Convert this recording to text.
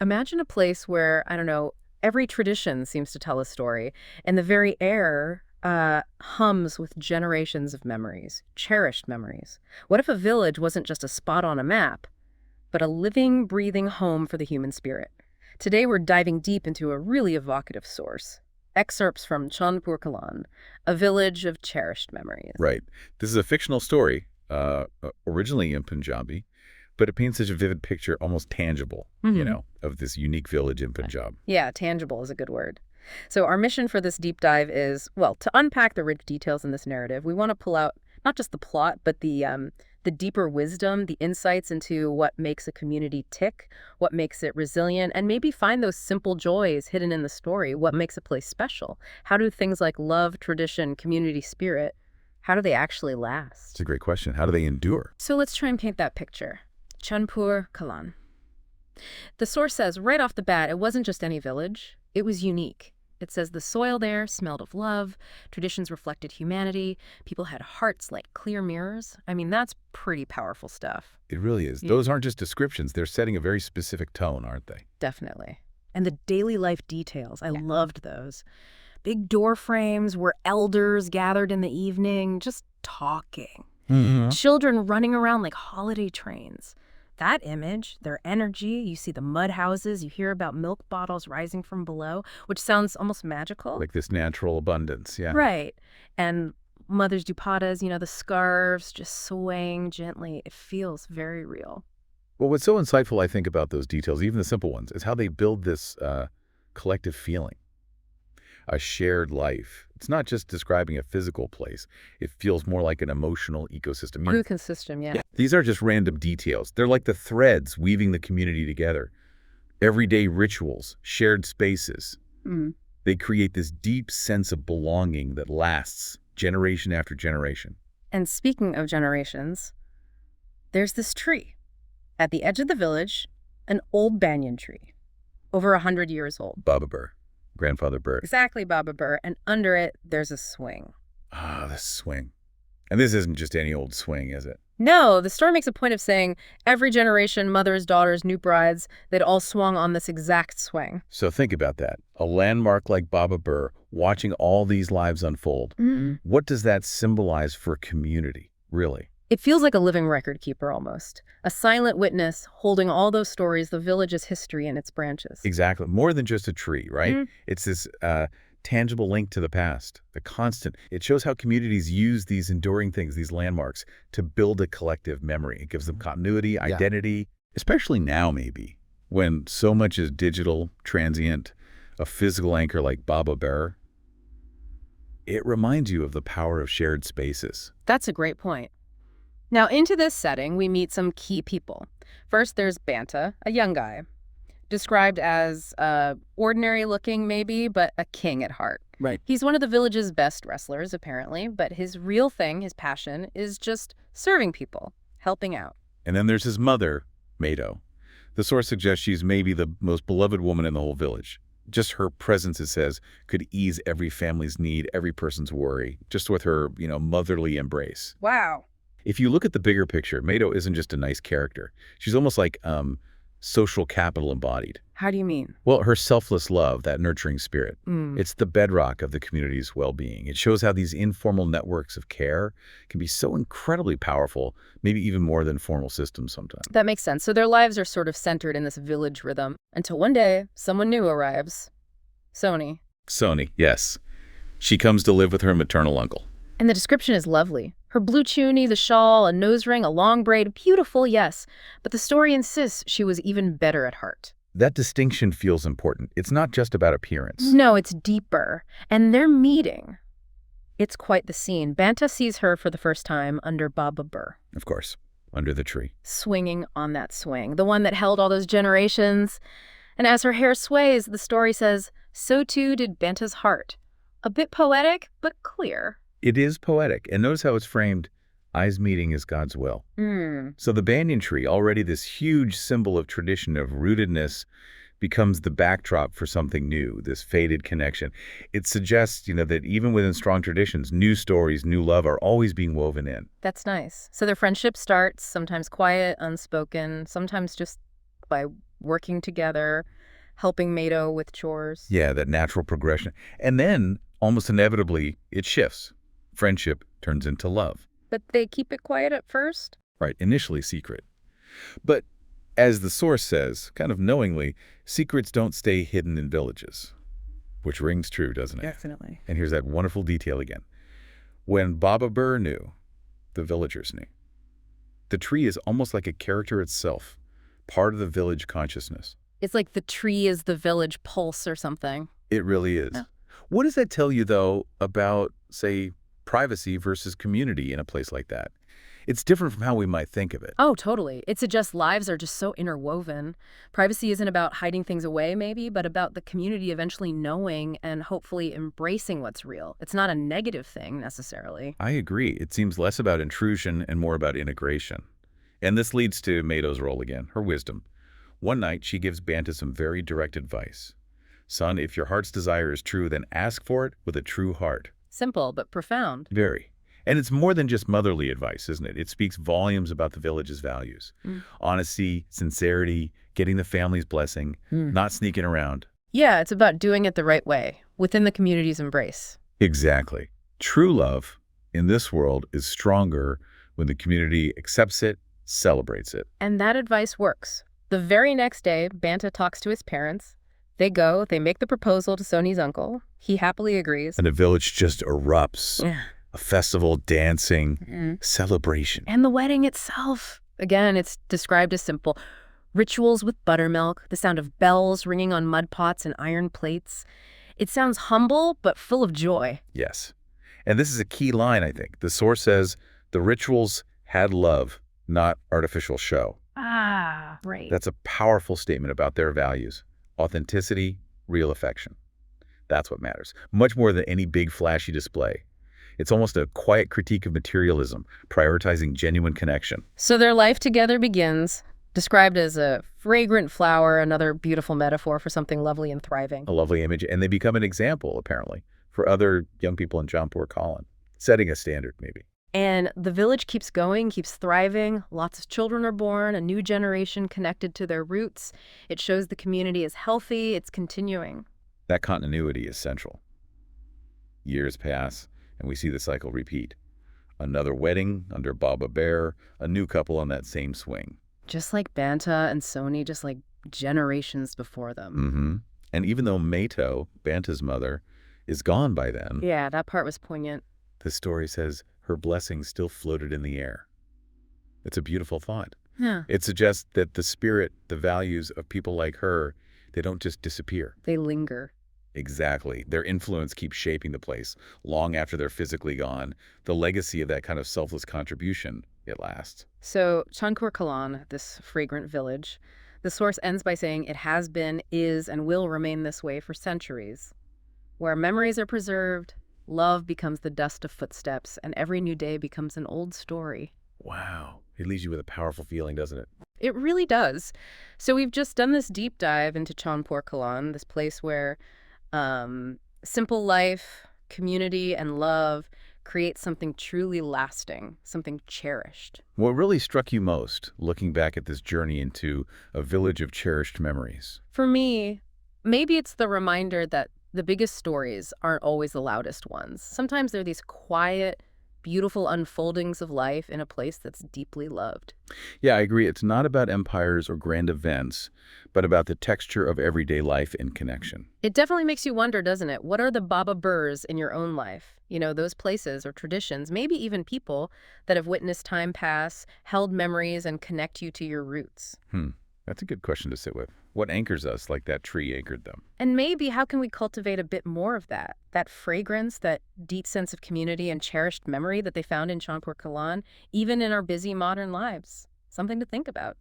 Imagine a place where, I don't know, every tradition seems to tell a story, and the very air hums with generations of memories, cherished memories. What if a village wasn't just a spot on a map, but a living, breathing home for the human spirit? Today we're diving deep into a really evocative source. Excerpts from Chandpur, Kalan, a village of cherished memories. Right. This is a fictional story, originally in Punjabi, but it paints such a vivid picture, almost tangible, of this unique village in Punjab. Yeah, tangible is a good word. So our mission for this deep dive is, well, to unpack the rich details in this narrative. We want to pull out not just the plot, but the deeper wisdom, the insights into what makes a community tick, what makes it resilient, and maybe find those simple joys hidden in the story. What makes a place special? How do things like love, tradition, community spirit, how do they actually last? It's a great question. How do they endure? So let's try and paint that picture. Chandpur, Kalan. The source says right off the bat, it wasn't just any village. It was unique. It says the soil there smelled of love, traditions reflected humanity, people had hearts like clear mirrors. I mean, that's pretty powerful stuff. It really is. Yeah. Those aren't just descriptions. They're setting a very specific tone, aren't they? Definitely. And the daily life details, I loved those. Big door frames where elders gathered in the evening, just talking. Children running around like holiday trains. That image, their energy, you see the mud houses, you hear about milk bottles rising from below, which sounds almost magical. Like this natural abundance, yeah. Right. And mothers dupatas, the scarves just swaying gently. It feels very real. Well, what's so insightful, I think, about those details, even the simple ones, is how they build this collective feeling, a shared life. It's not just describing a physical place. It feels more like an emotional ecosystem. Ecosystem, yeah. These are just random details. They're like the threads weaving the community together. Everyday rituals, shared spaces. They create this deep sense of belonging that lasts generation after generation. And speaking of generations, there's this tree. At the edge of the village, an old banyan tree, over 100 years old. Baba Burr, grandfather Burr. Exactly, Baba Burr. And under it, there's a swing. Ah, the swing. And this isn't just any old swing, is it? No, the story makes a point of saying every generation, mothers, daughters, new brides, they'd all swung on this exact swing. So think about that. A landmark like Baba Burr, watching all these lives unfold. What does that symbolize for community, really? It feels like a living record keeper almost. A silent witness holding all those stories, the village's history and its branches. Exactly. More than just a tree, right? It's this tangible link to the past, the constant. It shows how communities use these enduring things, these landmarks, to build a collective memory. It gives them continuity, identity, especially now maybe, when so much is digital, transient, a physical anchor like Baba Burr. It reminds you of the power of shared spaces. That's a great point. Now, into this setting, we meet some key people. First, there's Banta, a young guy, described as ordinary looking maybe, but a king at heart. Right. He's one of the village's best wrestlers, apparently, but his real thing, his passion, is just serving people, helping out. And then there's his mother, Mado. The source suggests she's maybe the most beloved woman in the whole village. Just her presence, it says, could ease every family's need, every person's worry, just with her, motherly embrace. Wow. If you look at the bigger picture, Mado isn't just a nice character. She's almost like social capital embodied. How do you mean? Well, her selfless love, that nurturing spirit, it's the bedrock of the community's well-being. It shows how these informal networks of care can be so incredibly powerful, maybe even more than formal systems sometimes. That makes sense. So their lives are sort of centered in this village rhythm until one day, someone new arrives. Sony. Sony, yes. She comes to live with her maternal uncle. And the description is lovely. Her blue tunic, the shawl, a nose ring, a long braid, beautiful, yes. But the story insists she was even better at heart. That distinction feels important. It's not just about appearance. No, it's deeper. And their meeting, it's quite the scene. Banta sees her for the first time under Baba Burr. Of course, under the tree. Swinging on that swing, the one that held all those generations. And as her hair sways, the story says, so too did Banta's heart. A bit poetic, but clear. It is poetic, and notice how it's framed, eyes meeting is God's will. So the banyan tree, already this huge symbol of tradition, of rootedness, becomes the backdrop for something new, this faded connection. It suggests, that even within strong traditions, new stories, new love are always being woven in. That's nice. So their friendship starts, sometimes quiet, unspoken, sometimes just by working together, helping Mato with chores. Yeah, that natural progression. And then, almost inevitably, it shifts. Friendship turns into love. But they keep it quiet at first? Right, initially secret. But as the source says, kind of knowingly, secrets don't stay hidden in villages. Which rings true, doesn't it? Definitely. And here's that wonderful detail again. When Baba Burr knew, the villagers knew. The tree is almost like a character itself, part of the village consciousness. It's like the tree is the village pulse or something. It really is. Yeah. What does that tell you, though, about, say, privacy versus community in a place like that? It's different from how we might think of it. Oh, totally. It suggests lives are just so interwoven. Privacy isn't about hiding things away, maybe, but about the community eventually knowing and hopefully embracing what's real. It's not a negative thing, necessarily. I agree. It seems less about intrusion and more about integration. And this leads to Mato's role again, her wisdom. One night, she gives Banta some very direct advice. Son, if your heart's desire is true, then ask for it with a true heart. Simple, but profound. Very. And it's more than just motherly advice, isn't it? It speaks volumes about the village's values. Honesty, sincerity, getting the family's blessing, not sneaking around. Yeah, it's about doing it the right way, within the community's embrace. Exactly. True love in this world is stronger when the community accepts it, celebrates it. And that advice works. The very next day, Banta talks to his parents. They go, they make the proposal to Soni's uncle. He happily agrees. And the village just erupts. Yeah. A festival, dancing, celebration. And the wedding itself. Again, it's described as simple. Rituals with buttermilk, the sound of bells ringing on mud pots and iron plates. It sounds humble, but full of joy. Yes. And this is a key line, I think. The source says the rituals had love, not artificial show. Ah, right. That's a powerful statement about their values. Authenticity, real affection. That's what matters. Much more than any big flashy display. It's almost a quiet critique of materialism, prioritizing genuine connection. So their life together begins, described as a fragrant flower, another beautiful metaphor for something lovely and thriving. A lovely image, and they become an example, apparently, for other young people in Chandpur, Kaln, setting a standard, maybe. And the village keeps going, keeps thriving. Lots of children are born, a new generation connected to their roots. It shows the community is healthy, it's continuing. That continuity is central. Years pass, and we see the cycle repeat. Another wedding under Baba Bear, a new couple on that same swing. Just like Banta and Soni, just like generations before them. And even though Mato, Banta's mother, is gone by then, Yeah, that part was poignant. the story says her blessings still floated in the air. It's a beautiful thought. Yeah. It suggests that the spirit, the values of people like her, they don't just disappear. They linger. Exactly. Their influence keeps shaping the place long after they're physically gone. The legacy of that kind of selfless contribution, it lasts. So Chandpur Kalan, this fragrant village, the source ends by saying it has been, is, and will remain this way for centuries. Where memories are preserved, love becomes the dust of footsteps, and every new day becomes an old story. Wow. It leaves you with a powerful feeling, doesn't it? It really does. So we've just done this deep dive into Chandpur Kalan, this place where simple life, community, and love create something truly lasting, something cherished. What really struck you most, looking back at this journey into a village of cherished memories? For me, maybe it's the reminder that the biggest stories aren't always the loudest ones. Sometimes they're these quiet, beautiful unfoldings of life in a place that's deeply loved. Yeah, I agree. It's not about empires or grand events, but about the texture of everyday life and connection. It definitely makes you wonder, doesn't it? What are the Baba Burrs in your own life? You know, those places or traditions, maybe even people that have witnessed time pass, held memories, and connect you to your roots. That's a good question to sit with. What anchors us like that tree anchored them? And maybe how can we cultivate a bit more of that fragrance, that deep sense of community and cherished memory that they found in Chandpur Kalan, even in our busy modern lives? Something to think about.